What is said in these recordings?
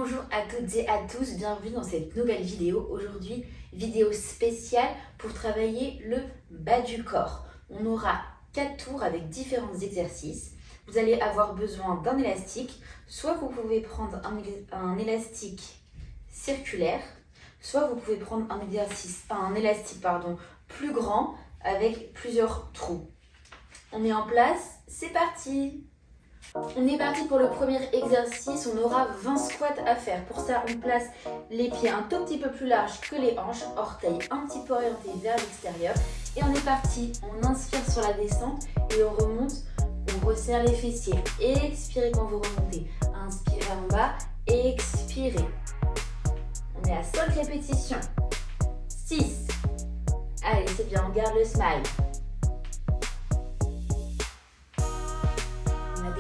Bonjour à toutes et à tous, bienvenue dans cette nouvelle vidéo. Aujourd'hui, vidéo spéciale pour travailler le bas du corps. On aura 4 tours avec différents exercices. Vous allez avoir besoin d'un élastique, soit vous pouvez prendre un élastique circulaire, soit vous pouvez prendre un élastique plus grand avec plusieurs trous. On est en place, c'est parti! On est parti pour le premier exercice, on aura 20 squats à faire. Pour ça, on place les pieds un tout petit peu plus larges que les hanches, orteils un petit peu orientés vers l'extérieur. Et on est parti, on inspire sur la descente et on remonte, on resserre les fessiers. Expirez quand vous remontez, inspirez en bas, expirez. On est à 5 répétitions, 6, allez c'est bien, on garde le smile.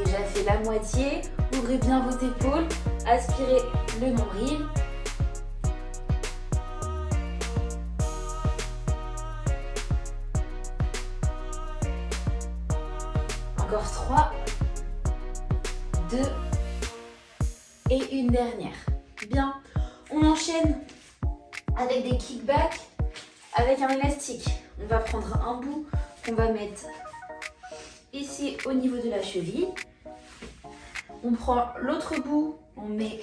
Déjà fait la moitié, ouvrez bien vos épaules, aspirez le nombril. Encore 3, 2 et une dernière. Bien, on enchaîne avec des kickbacks avec un élastique. On va prendre un bout qu'on va mettre ici au niveau de la cheville. On prend l'autre bout, on met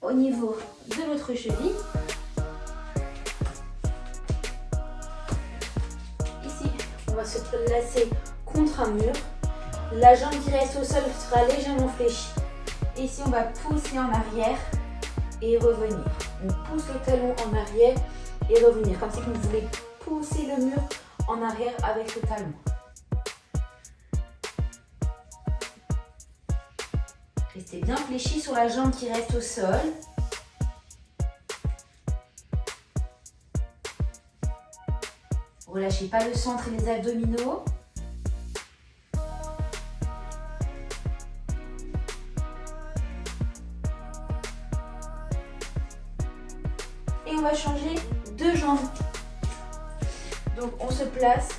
au niveau de l'autre cheville. Ici, on va se placer contre un mur. La jambe qui reste au sol sera légèrement fléchie. Ici, on va pousser en arrière et revenir. On pousse le talon en arrière et revenir. Comme si vous voulez pousser le mur en arrière avec le talon. Restez bien fléchi sur la jambe qui reste au sol. Relâchez pas le centre et les abdominaux. Et on va changer de jambe. Donc on se place,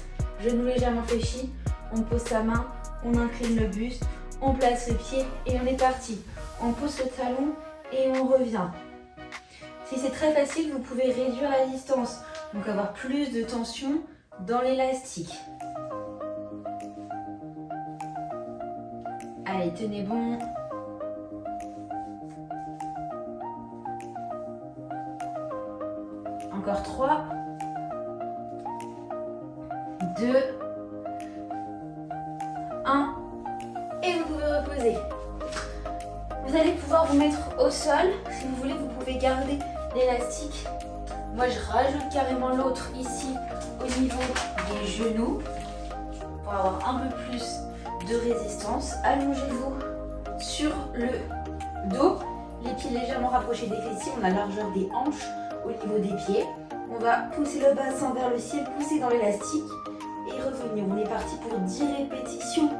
genou légèrement fléchi, on pose sa main, on incline le buste. On place le pied et on est parti. On pousse le talon et on revient. Si c'est très facile, vous pouvez réduire la distance. Donc avoir plus de tension dans l'élastique. Allez, tenez bon. Encore 3, 2, 1. Et vous pouvez reposer. Vous allez pouvoir vous mettre au sol. Si vous voulez, vous pouvez garder l'élastique. Moi, je rajoute carrément l'autre ici au niveau des genoux pour avoir un peu plus de résistance. Allongez-vous sur le dos, les pieds légèrement rapprochés des fessiers. On a la largeur des hanches au niveau des pieds. On va pousser le bassin vers le ciel, pousser dans l'élastique et revenir. On est parti pour 10 répétitions.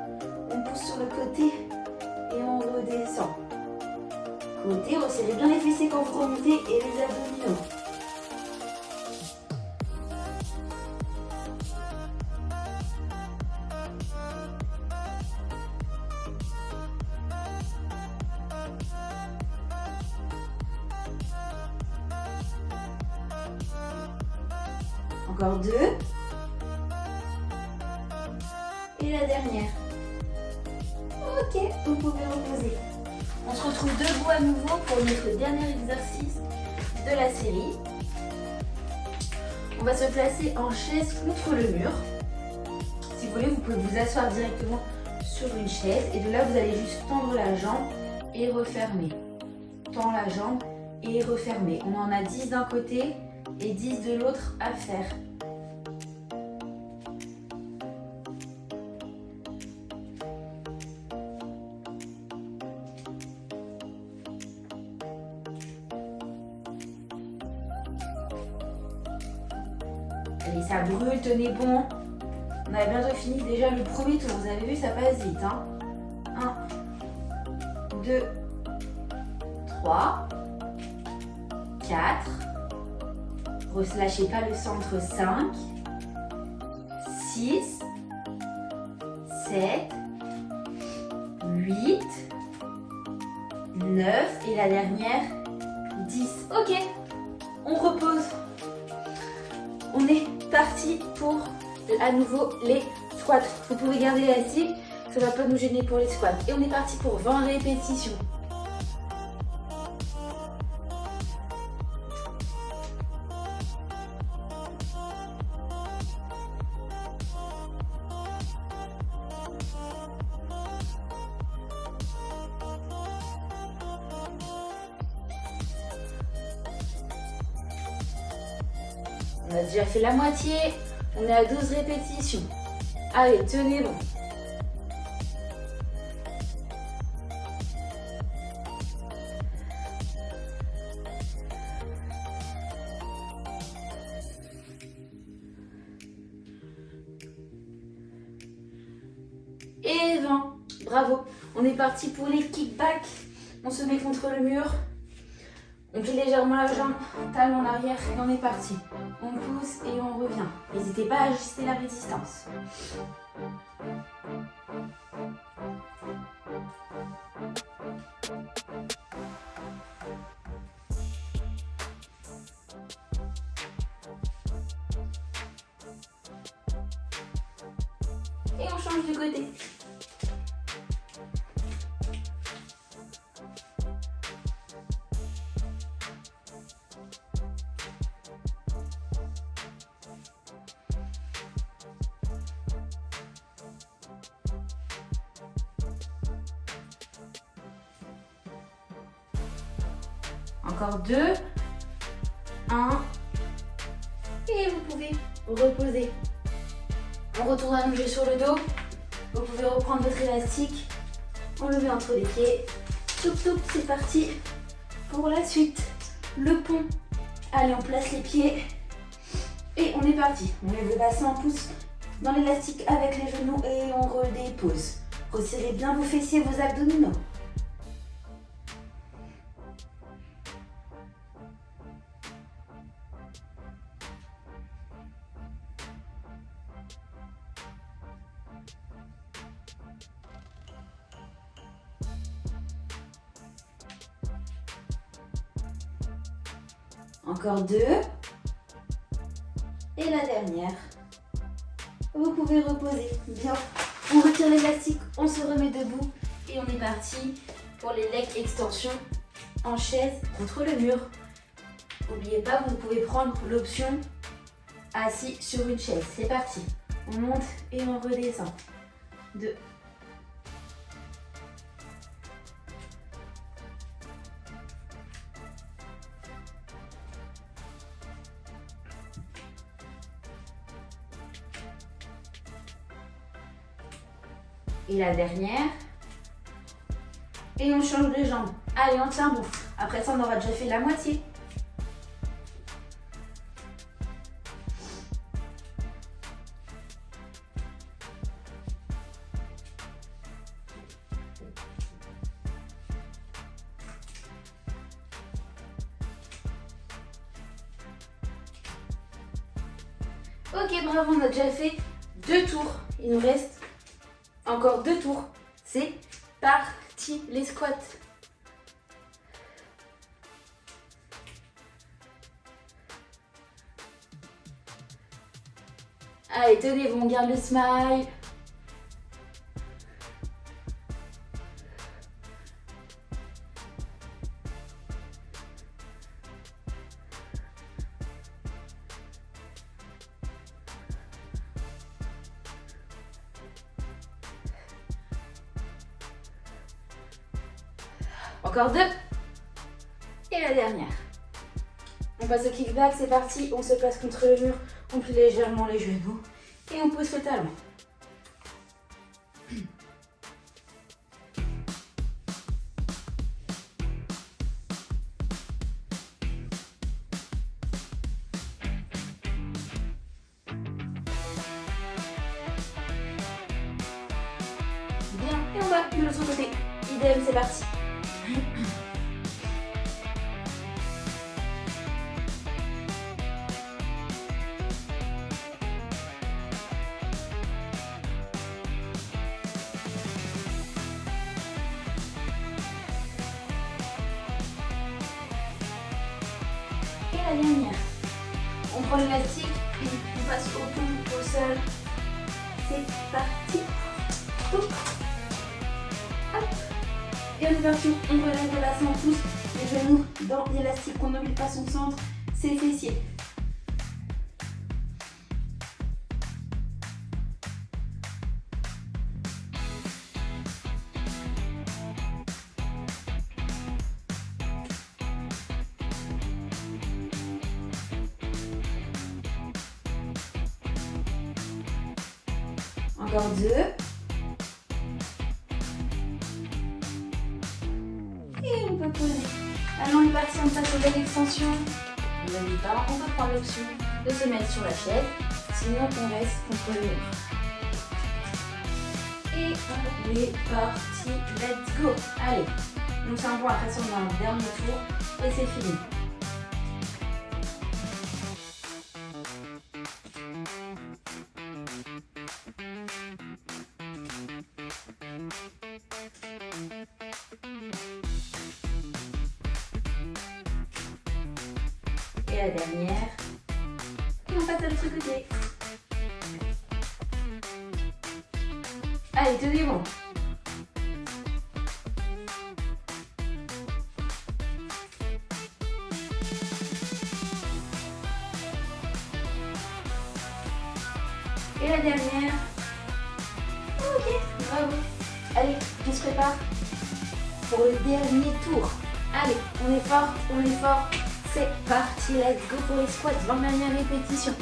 On pousse sur le côté et on redescend. Côté, resserrez bien les fessiers quand vous remontez et les abdominaux. Encore 2. Et la dernière. Ok, vous pouvez reposer. On se retrouve debout à nouveau pour notre dernier exercice de la série. On va se placer en chaise contre le mur. Si vous voulez, vous pouvez vous asseoir directement sur une chaise et de là, vous allez juste tendre la jambe et refermer. Tendre la jambe et refermer. On en a 10 d'un côté et 10 de l'autre à faire. Allez, ça brûle, tenez bon. On a bientôt fini déjà le premier tour. Vous avez vu, ça passe vite. 1, 2, 3, 4. Relâchez pas le centre. 5, 6, 7, 8, 9, 9 et la dernière 10. Ok, on repose. On est parti pour à nouveau les squats. Vous pouvez garder l'élastique, ça ne va pas nous gêner pour les squats. Et on est parti pour 20 répétitions. On a déjà fait la moitié, on est à 12 répétitions. Allez, tenez bon. Et 20. Bravo. On est parti pour les kickbacks. On se met contre le mur. On plie légèrement la jambe, talon en arrière et on est parti. On pousse et on revient. N'hésitez pas à ajuster la résistance. Et on change de côté. Encore 2, 1, et vous pouvez reposer. On retourne allonger sur le dos. Vous pouvez reprendre votre élastique, enlever entre les pieds. Toup toup, c'est parti pour la suite. Le pont. Allez, on place les pieds et on est parti. On lève le bassin, on pousse dans l'élastique avec les genoux et on redépose. Resserrez bien vos fessiers, vos abdominaux. Encore 2. Et la dernière. Vous pouvez reposer. Bien. On retire l'élastique, on se remet debout. Et on est parti pour les leg extensions en chaise contre le mur. N'oubliez pas, vous pouvez prendre l'option assis sur une chaise. C'est parti. On monte et on redescend. 2. Et la dernière. Et on change de jambe. Allez, on tient bon. Après ça, on aura déjà fait la moitié. Ok, bravo, on a déjà fait 2 tours. Il nous reste encore 2 tours. C'est parti, les squats. Allez, tenez-vous, on garde le smile. Encore 2. Et la dernière. On passe au kickback, c'est parti. On se place contre le mur, on plie légèrement les genoux et on pousse le talon. Bien, et on va de l'autre côté. Idem, c'est parti. la dernière. On prend l'élastique et on passe au pont, au sol. C'est parti. Hop. Hop. Et on est parti. On relève le bassin, on pousse les genoux dans l'élastique. On n'oublie pas son centre, c'est les fessiers. Encore 2. Et on peut poser. Maintenant on est parti, on passe au leg extension. On n'oublie pas, on peut prendre l'option de se mettre sur la chaise. Sinon on reste contre le mur. Et on est parti, let's go. Allez, on fait un point, après ça on a un dernier tour et c'est fini. Et la dernière. Et on passe à l'autre côté. Allez, tout est bon. Et la dernière. Ok, bravo. Allez, on se prépare pour le dernier tour. Allez, on est fort, on est fort. C'est parti, let's go pour les squats, 20 dernières répétitions.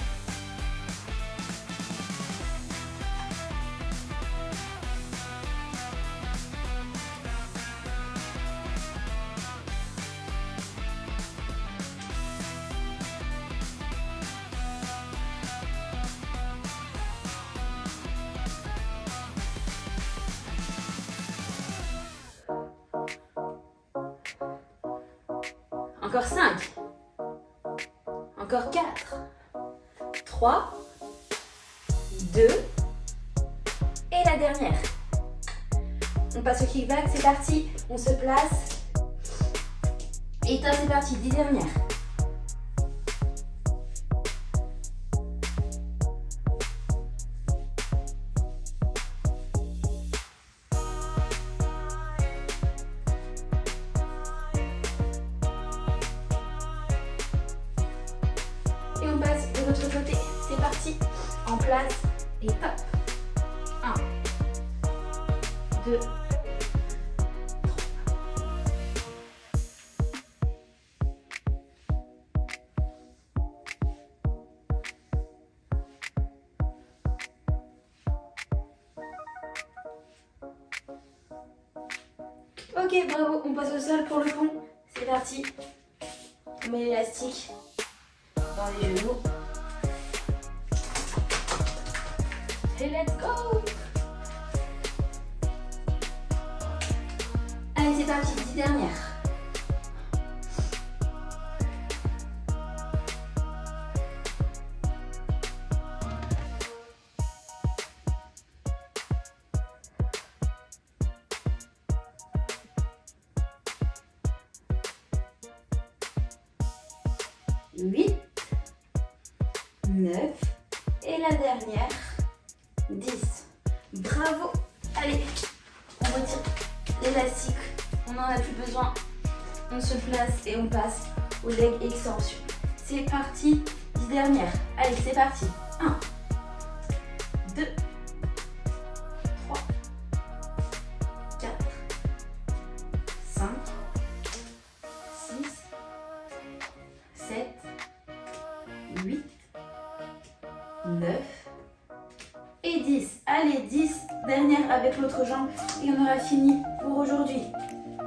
Encore 5. Encore 4. 3. 2. Et la dernière. On passe au kickback, c'est parti. On se place. Et top, c'est parti. 10 dernières. Et on passe de l'autre côté. C'est parti. En place. Et hop. 1, 2, 3. Ok, bravo. On passe au sol pour le pont. C'est parti. On met l'élastique dans les genoux. Et let's go! Allez, c'est parti, 10 dernières. Huit, 9 et la dernière, 10. Bravo! Allez, on retire l'élastique, on n'en a plus besoin. On se place et on passe au leg extension. C'est parti, 10 dernières. Allez, c'est parti. 1, 2, 3, 4, 5, 6, 7, 8, 9 et 10. Allez, 10 dernières avec l'autre jambe et on aura fini pour aujourd'hui.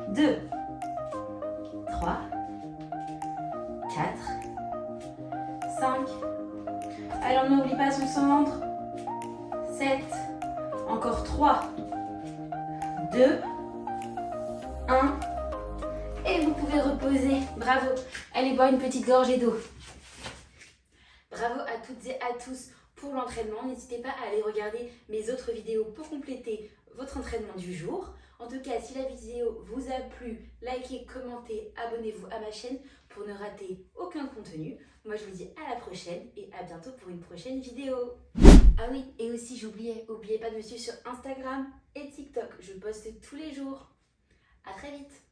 2, 3, 4, 5. Allez, on n'oublie pas son centre. 7, encore 3, 2, 1. Et vous pouvez reposer. Bravo. Allez boire une petite gorgée d'eau. Bravo à toutes et à tous pour l'entraînement. N'hésitez pas à aller regarder mes autres vidéos pour compléter votre entraînement du jour. En tout cas, si la vidéo vous a plu, likez, commentez, abonnez-vous à ma chaîne pour ne rater aucun contenu. Moi, je vous dis à la prochaine et à bientôt pour une prochaine vidéo. Ah oui, et aussi n'oubliez pas de me suivre sur Instagram et TikTok. Je poste tous les jours. À très vite.